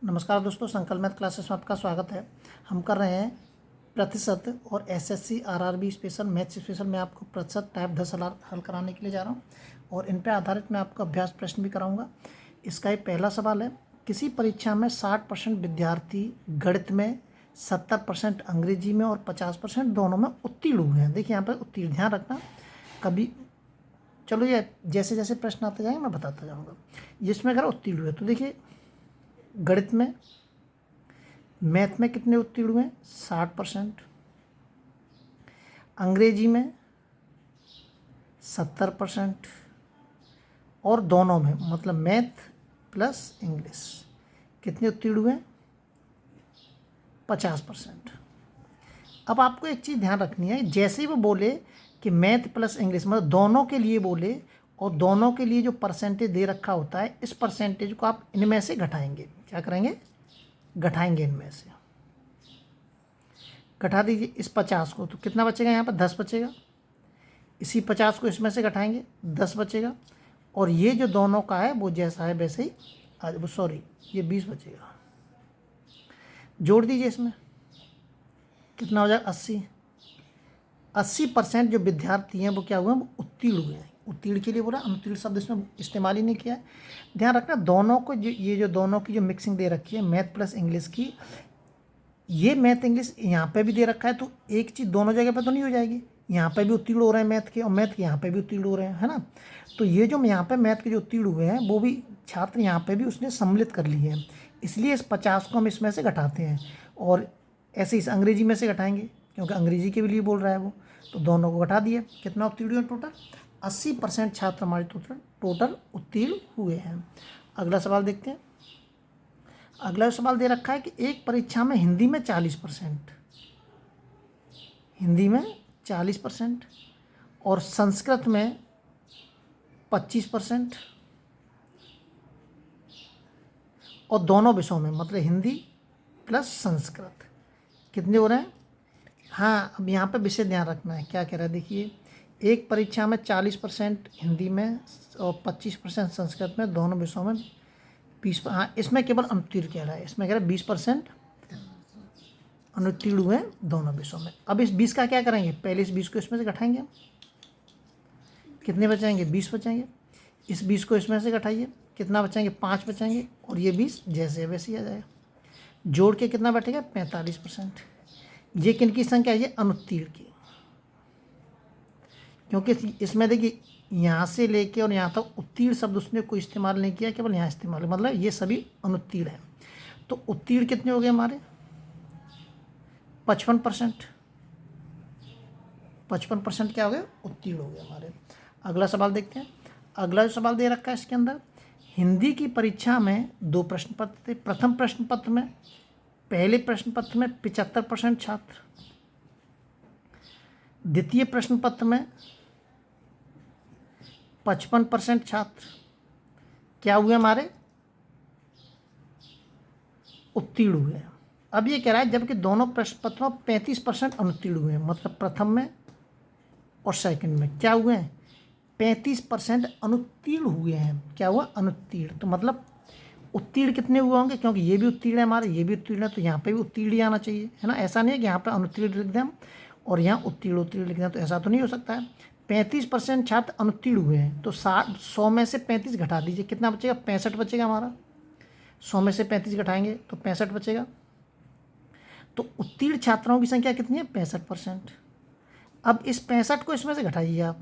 नमस्कार दोस्तों, संकल्प मैथ क्लासेस में आपका स्वागत है। हम कर रहे हैं प्रतिशत और SSC RRB special maths special में आपको प्रतिशत टाइप 10 सवाल हल कराने के लिए जा रहा हूं और इन पर आधारित मैं आपको अभ्यास प्रश्न भी कराऊंगा। इसका ये पहला सवाल है, किसी परीक्षा में 60% विद्यार्थी गणित में, 70% अंग्रेजी में और 50% दोनों में उत्तीर्ण हुए हैं। देखिए यहाँ पर उत्तीर्ण, ध्यान रखना कभी, चलो ये जैसे जैसे प्रश्न आते जाएंगे मैं बताता जाऊँगा। जिसमें अगर उत्तीर्ण हुए तो देखिए गणित में, मैथ में कितने उत्तीर्ण हुए? 60%। अंग्रेजी में 70% और दोनों में मतलब मैथ प्लस इंग्लिश कितने उत्तीर्ण हुए? 50%। अब आपको एक चीज़ ध्यान रखनी है, जैसे ही वो बोले कि मैथ प्लस इंग्लिश मतलब दोनों के लिए बोले और दोनों के लिए जो परसेंटेज दे रखा होता है, इस परसेंटेज को आप इनमें से घटाएंगे। क्या करेंगे? घटाएंगे इनमें से। घटा दीजिए इस 50 को, तो कितना बचेगा? यहाँ पर 10 बचेगा। इसी 50 को इसमें से घटाएंगे, 10 बचेगा। और ये जो दोनों का है वो जैसा है वैसे ही ये 20 बचेगा। जोड़ दीजिए इसमें, कितना हो जाएगा? 80% जो विद्यार्थी हैं वो क्या हुए? वो उत्तीर्ण हुए हैं। उत्तीर्ण के लिए बोला, अनुत्तीर्ण शब्द इसमें इस्तेमाल ही नहीं किया है। ध्यान रखना दोनों को, ये जो दोनों की जो मिक्सिंग दे रखी है मैथ प्लस इंग्लिश की, ये मैथ इंग्लिश यहाँ पे भी दे रखा है, तो एक चीज़ दोनों जगह पे तो नहीं हो जाएगी। यहाँ पे भी उत्तीर्ण हो रहे हैं मैथ के और मैथ के यहाँ पे भी उत्तीर्ण हो रहे हैं, है ना। तो ये जो यहाँ पे मैथ के जो उत्तीर्ण हुए हैं वो भी छात्र यहाँ पे भी उसने सम्मिलित कर लिए हैं, इसलिए इस 50 को हम इसमें से घटाते हैं। और ऐसे इस अंग्रेजी में से घटाएंगे क्योंकि अंग्रेजी के भी लिए बोल रहा है वो, तो दोनों को घटा दिए। कितना उत्तीर्ण हुए? टोटल 80% छात्र हमारे टोटल उत्तीर्ण हुए हैं। अगला सवाल देखते हैं। अगला सवाल दे रखा है कि एक परीक्षा में हिंदी में 40%, हिंदी में 40% और संस्कृत में 25% और दोनों विषयों में मतलब हिंदी प्लस संस्कृत कितने हो रहे हैं? हाँ, अब यहाँ पे विषय ध्यान रखना है। क्या कह रहा है? देखिए एक परीक्षा में 40% हिंदी में और 25% संस्कृत में, दोनों विषयों में 20। हाँ, इसमें केवल अनुत्तीर्ण कह रहा है, इसमें कह रहा है 20% अनुत्तीर्ण हुए दोनों विषयों में। अब इस 20 का क्या करेंगे? पहले इस 20 को इसमें से घटाएंगे हम। कितने बचाएंगे? 20 बचाएंगे। इस 20 को इसमें से घटाइए, कितना बचाएंगे? 5 बचाएंगे और ये 20 जैसे वैसे ही आ जाएगा। जोड़ के कितना बैठेगा? 45%। ये किनकी संख्या है? ये अनुत्तीर्ण की, क्योंकि इसमें देखिए यहाँ से लेके और यहाँ तक उत्तीर्ण शब्द उसने कोई इस्तेमाल नहीं किया, केवल यहाँ इस्तेमाल, मतलब ये सभी अनुत्तीर्ण हैं। तो उत्तीर्ण कितने हो गए हमारे? 55%। 55% क्या हो गए? उत्तीर्ण हो गए हमारे। अगला सवाल देखते हैं। अगला जो सवाल दे रखा है इसके अंदर, हिंदी की परीक्षा में 2 प्रश्न पत्र थे। प्रथम प्रश्न पत्र में, पहले प्रश्न पत्र में 75% छात्र, द्वितीय प्रश्न पत्र में 55% छात्र क्या हुए हमारे? उत्तीर्ण हुए। अब ये कह रहा है जबकि दोनों प्रश्न पत्रों में 35% अनुत्तीर्ण हुए हैं, मतलब प्रथम में और सेकंड में क्या हुए हैं? 35% अनुत्तीर्ण हुए हैं। क्या हुआ? अनुत्तीर्ण। तो मतलब उत्तीर्ण कितने हुए होंगे? क्योंकि ये भी उत्तीर्ण है हमारे, ये भी उत्तीर्ण है, तो यहाँ पे भी उत्तीर्ण ही आना चाहिए, है ना। ऐसा नहीं है कि यहाँ पे अनुत्तीर्ण लिख दें हम और यहाँ उत्तीर्ण लिख दें, तो ऐसा तो नहीं हो सकता है। 35% छात्र अनुत्तीर्ण हुए हैं, तो 100 में से 35 घटा दीजिए, कितना बचेगा? 65 बचेगा हमारा। 100 में से 35 घटाएंगे तो 65 बचेगा। तो उत्तीर्ण छात्रों की संख्या कितनी है? 65%। अब इस 65 को इसमें से घटाइए आप,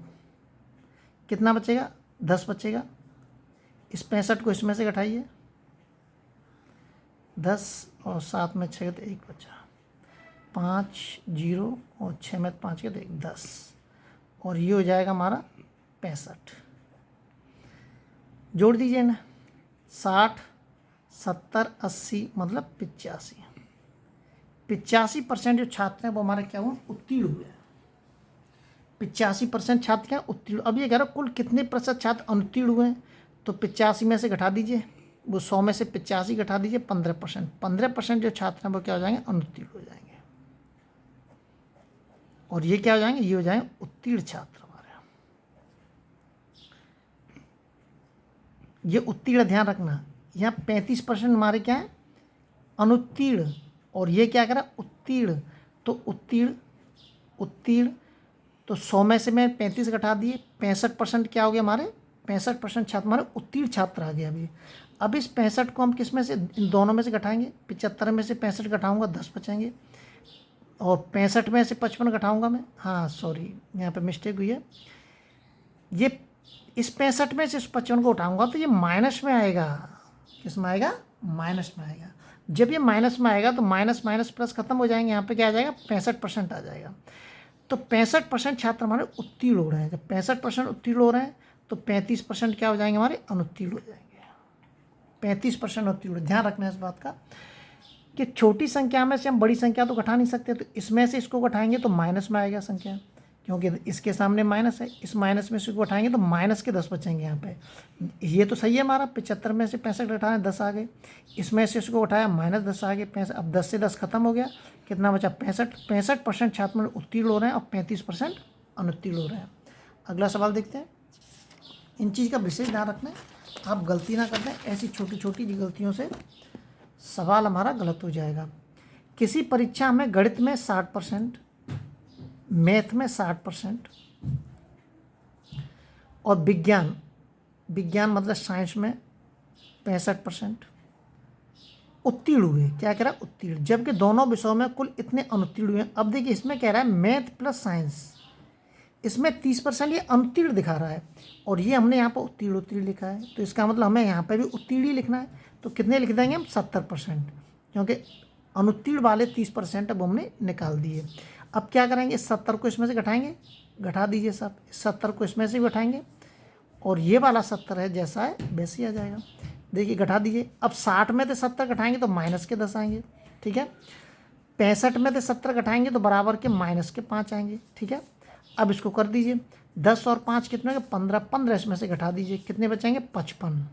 कितना बचेगा? 10 बचेगा। इस 65 को इसमें से घटाइए, 10 और 7 में 6 तो 1 बचा, 5 0 और 6 में 5 के तो 1, 10 और ये हो जाएगा हमारा 65। जोड़ दीजिए ना, 60 70 80 मतलब 85। 85% जो छात्र हैं वो हमारे क्या हुए? उत्तीर्ण हुए हैं। 85% छात्र क्या? उत्तीर्ण। अब ये कह रहा कुल कितने प्रतिशत छात्र अनुत्तीर्ण हुए हैं? तो 85 में से घटा दीजिए, वो 100 में से 85 घटा दीजिए, 15%। 15% जो छात्र हैं वो क्या हो जाएंगे? अनुत्तीर्ण हो जाएंगे। और ये क्या हो जाएंगे? ये हो जाएंगे उत्तीर्ण छात्र हमारे। ये उत्तीर्ण ध्यान रखना, यहाँ 35% हमारे क्या है? अनुत्तीर्ण, और ये क्या करा उत्तीर्ण, तो उत्तीर्ण तो 100 में से मैं 35 घटा दिए, 65% क्या हो गया हमारे, 65% छात्र हमारे उत्तीर्ण छात्र आ गए अभी। अब इस 65 को हम किस में से, इन दोनों में से घटाएंगे, 75 में से 65 घटाऊंगा 10 बचेंगे, और 65 में से 55 घटाऊंगा मैं, हाँ सॉरी यहाँ पे मिस्टेक हुई है, ये इस 65 में से इस 55 को उठाऊंगा तो ये माइनस में आएगा, किस में आएगा, माइनस में आएगा। जब ये माइनस में आएगा तो माइनस माइनस प्लस खत्म हो जाएंगे, यहाँ पे क्या आ जाएगा 65% आ जाएगा। तो 65% छात्र हमारे उत्तीर्ण हो रहे हैं। जब 65% उत्तीर्ण हो रहे हैं तो 35% क्या हो जाएंगे हमारे, अनुत्तीर्ण हो जाएंगे। 35% उत्तीर्ण, ध्यान रखना है इस बात का कि छोटी संख्या में से हम बड़ी संख्या तो घटा नहीं सकते, तो इसमें से इसको घटाएंगे तो माइनस में आएगा संख्या, क्योंकि इसके सामने माइनस है, इस माइनस में से इसको घटाएंगे तो माइनस के 10 बचेंगे यहाँ पे। ये तो सही है हमारा, 75 में से 65 घटाए 10 आ गए, इसमें से इसको घटाया माइनस 10 आ गए, 65, अब 10 से 10 खत्म हो गया, कितना बचा 65% छात्र उत्तीर्ण हो रहे हैं और 35% अनुत्तीर्ण हो रहे हैं। अगला सवाल देखते हैं। इन चीज़ का विशेष ध्यान रखना है, आप गलती ना करते हैं, ऐसी छोटी छोटी गलतियों से सवाल हमारा गलत हो जाएगा। किसी परीक्षा में गणित में 60%, मैथ में 60% और विज्ञान मतलब साइंस में 65% उत्तीर्ण हुए, क्या कह रहा है उत्तीर्ण, जबकि दोनों विषयों में कुल इतने अनुत्तीर्ण हुए। अब देखिए इसमें कह रहा है मैथ प्लस साइंस, इसमें 30% ये अनुत्तीर्ण दिखा रहा है और ये हमने यहाँ पर उत्तीर्ण लिखा है, तो इसका मतलब हमें यहाँ पे भी उत्तीर्ण ही लिखना है। तो कितने लिख देंगे हम 70%, क्योंकि अनुत्तीर्ण वाले 30% अब हमने निकाल दिए। अब क्या करेंगे, इस 70 को इसमें से घटाएंगे, घटा दीजिए सब, इस 70 को इसमें से भी घटाएंगे और ये वाला 70 है जैसा है वैसे ही आ जाएगा। देखिए घटा दीजिए, अब 60 में से 70 घटाएंगे तो माइनस के 10 आएंगे, ठीक है। 65 में से 70 घटाएंगे तो बराबर के माइनस के 5 आएंगे, ठीक है। अब इसको कर दीजिए, 10 और 5 कितने होंगे 15, 15 इसमें से घटा दीजिए, कितने बचेंगे 55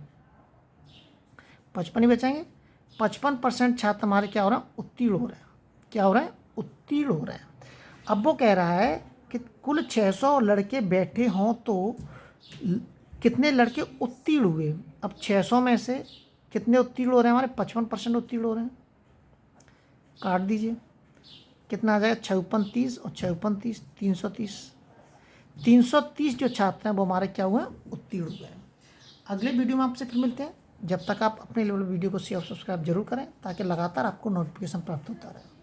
ही बचेंगे। 55% छात्र हमारे क्या हो रहे हैं, उत्तीर्ण हो रहे हैं, क्या हो रहे हैं, उत्तीर्ण हो रहे हैं। अब वो कह रहा है कि कुल 600 लड़के बैठे हों तो कितने लड़के उत्तीर्ण हुए। अब 600 में से कितने उत्तीर्ण हो रहे हैं हमारे, 55% उत्तीर्ण हो रहे हैं, काट दीजिए, कितना आ जाएगा 56 30 और 56 30 330 जो छात्र हैं वो हमारे क्या हुए, उत्तीर्ण हुए हैं। अगले वीडियो में आपसे फिर मिलते हैं, जब तक आप अपने लेवल वीडियो को शेयर सब्सक्राइब जरूर करें ताकि लगातार आपको नोटिफिकेशन प्राप्त होता रहे।